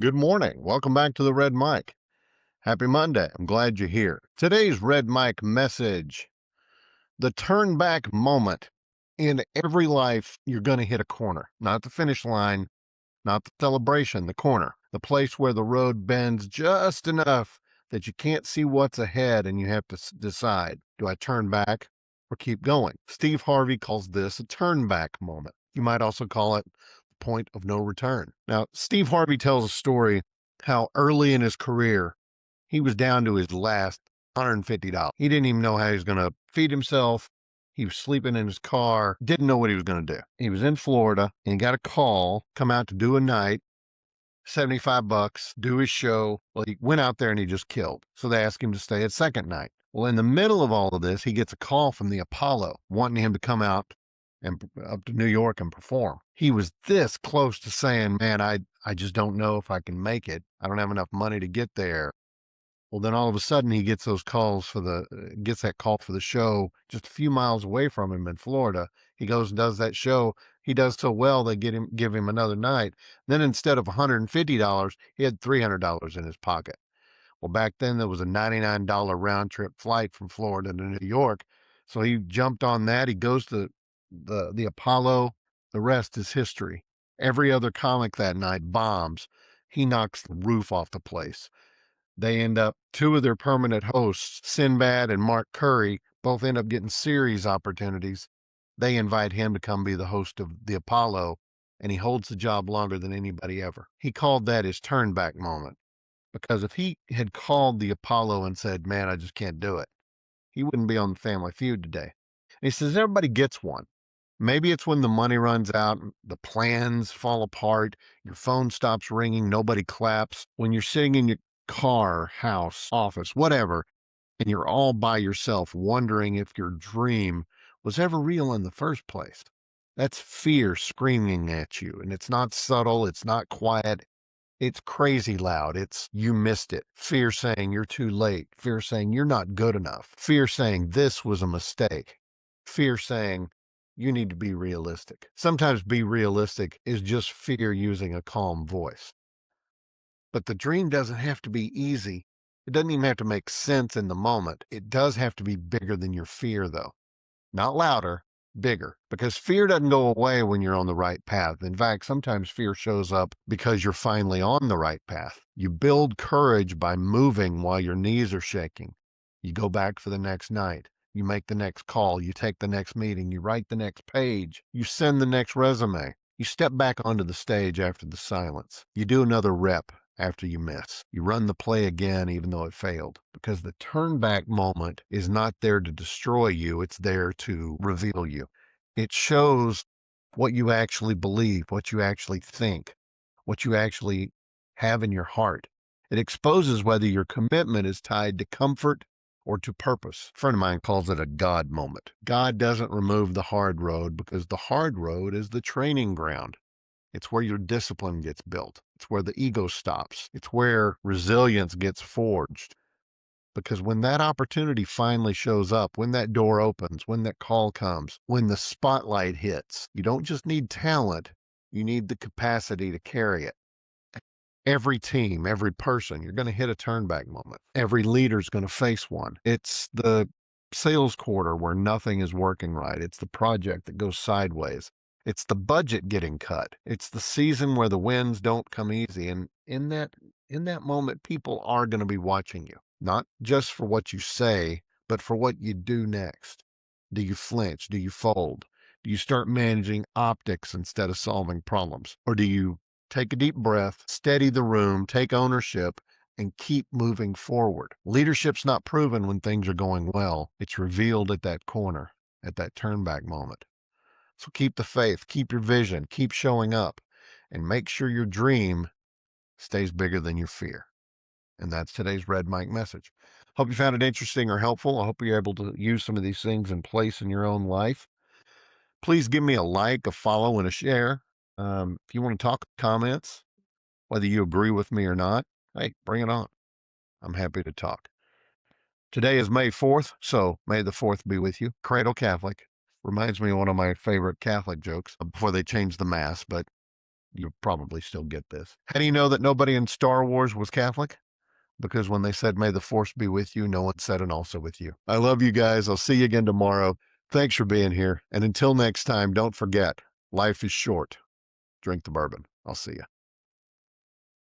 Good morning. Welcome back to the Red Mic. Happy Monday. I'm glad you're here. Today's Red Mic message: the turn back moment. In every life, you're going to hit a corner, not the finish line, not the celebration, the corner, the place where the road bends just enough that you can't see what's ahead and you have to decide, do I turn back or keep going? Steve Harvey calls this a turn back moment. You might also call it the point of no return. Now, Steve Harvey tells a story how early in his career he was down to his last $150. He didn't even know how he was going to feed himself. He was sleeping in his car, didn't know what he was going to do. He was in Florida and he got a call, come out to do a night, $75, do his show. Well, he went out there and he just killed. So they asked him to stay a second night. Well, in the middle of all of this, he gets a call from the Apollo wanting him to come out and up to New York and perform. He was this close to saying, man, I just don't know if I can make it. I don't have enough money to get there. Well, then all of a sudden he gets those calls gets that call for the show just a few miles away from him in Florida. He goes and does that show. He does so well, they give him another night. Then instead of $150, he had $300 in his pocket. Well, back then there was a $99 round trip flight from Florida to New York. So he jumped on that. He goes to the Apollo. The rest is history. Every other comic that night bombs. He knocks the roof off the place. They end up, two of their permanent hosts, Sinbad and Mark Curry, both end up getting series opportunities. They invite him to come be the host of the Apollo, and he holds the job longer than anybody ever. He called that his turnback moment, because if he had called the Apollo and said, man, I just can't do it, he wouldn't be on the Family Feud today. And he says, everybody gets one. Maybe it's when the money runs out, the plans fall apart, your phone stops ringing, nobody claps. When you're sitting in your car, house, office, whatever, and you're all by yourself wondering if your dream was ever real in the first place. That's fear screaming at you. And it's not subtle, it's not quiet, it's crazy loud. It's you missed it. Fear saying you're too late. Fear saying you're not good enough. Fear saying this was a mistake. Fear saying you need to be realistic. Sometimes be realistic is just fear using a calm voice. But the dream doesn't have to be easy. It doesn't even have to make sense in the moment. It does have to be bigger than your fear, though. Not louder, bigger. Because fear doesn't go away when you're on the right path. In fact, sometimes fear shows up because you're finally on the right path. You build courage by moving while your knees are shaking. You go back for the next night. You make the next call. You take the next meeting. You write the next page. You send the next resume. You step back onto the stage after the silence. You do another rep after you miss. You run the play again even though it failed, because the turn back moment is not there to destroy you, it's there to reveal you. It shows what you actually believe, what you actually think, what you actually have in your heart. It exposes whether your commitment is tied to comfort or to purpose. A friend of mine calls it a God moment. God doesn't remove the hard road because the hard road is the training ground. It's where your discipline gets built. It's where the ego stops. It's where resilience gets forged. Because when that opportunity finally shows up, when that door opens, when that call comes, when the spotlight hits, you don't just need talent, you need the capacity to carry it. Every team, every person, you're going to hit a turnback moment. Every leader's going to face one. It's the sales quarter where nothing is working right. It's the project that goes sideways. It's the budget getting cut. It's the season where the wins don't come easy. And in that moment, people are going to be watching you, not just for what you say, but for what you do next. Do you flinch? Do you fold? Do you start managing optics instead of solving problems? Or do you take a deep breath, steady the room, take ownership, and keep moving forward? Leadership's not proven when things are going well. It's revealed at that corner, at that turnback moment. So keep the faith, keep your vision, keep showing up, and make sure your dream stays bigger than your fear. And that's today's Red Mic message. Hope you found it interesting or helpful. I hope you're able to use some of these things in place in your own life. Please give me a like, a follow, and a share. If you want to talk, comments, whether you agree with me or not, hey, bring it on. I'm happy to talk. Today is May 4th, so may the 4th be with you. Cradle Catholic. Reminds me of one of my favorite Catholic jokes before they changed the Mass, but you'll probably still get this. How do you know that nobody in Star Wars was Catholic? Because when they said, "May the force be with you," no one said, "And also with you." I love you guys. I'll see you again tomorrow. Thanks for being here. And until next time, don't forget, life is short. Drink the bourbon. I'll see you.